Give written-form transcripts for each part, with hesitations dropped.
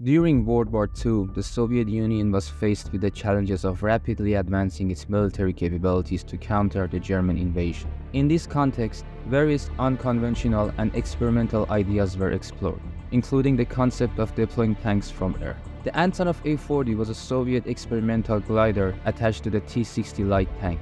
During World War II, the Soviet Union was faced with the challenges of rapidly advancing its military capabilities to counter the German invasion. In this context, various unconventional and experimental ideas were explored, including the concept of deploying tanks from air. The Antonov A-40 was a Soviet experimental glider attached to the T-60 light tank.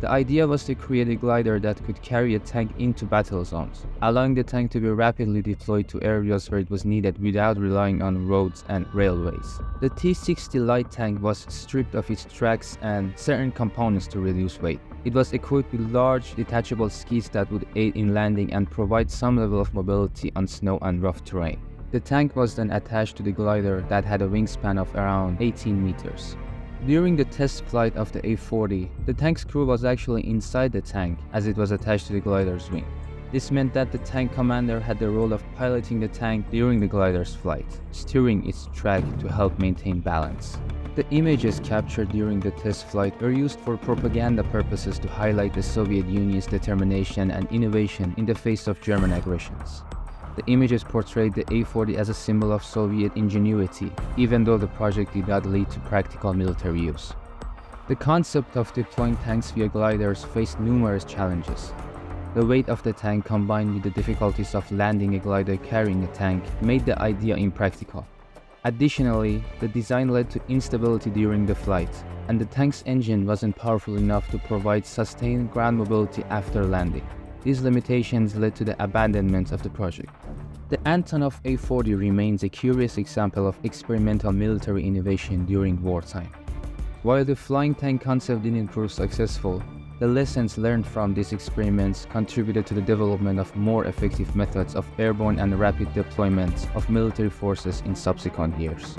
The idea was to create a glider that could carry a tank into battle zones, allowing the tank to be rapidly deployed to areas where it was needed without relying on roads and railways. The T-60 light tank was stripped of its tracks and certain components to reduce weight. It was equipped with large, detachable skis that would aid in landing and provide some level of mobility on snow and rough terrain. The tank was then attached to the glider that had a wingspan of around 18 meters. During the test flight of the A-40, the tank's crew was actually inside the tank as it was attached to the glider's wing. This meant that the tank commander had the role of piloting the tank during the glider's flight, steering its track to help maintain balance. The images captured during the test flight were used for propaganda purposes to highlight the Soviet Union's determination and innovation in the face of German aggressions. The images portrayed the A-40 as a symbol of Soviet ingenuity, even though the project did not lead to practical military use. The concept of deploying tanks via gliders faced numerous challenges. The weight of the tank combined with the difficulties of landing a glider carrying a tank made the idea impractical. Additionally, the design led to instability during the flight, and the tank's engine wasn't powerful enough to provide sustained ground mobility after landing. These limitations led to the abandonment of the project. The Antonov A-40 remains a curious example of experimental military innovation during wartime. While the flying tank concept didn't prove successful, the lessons learned from these experiments contributed to the development of more effective methods of airborne and rapid deployment of military forces in subsequent years.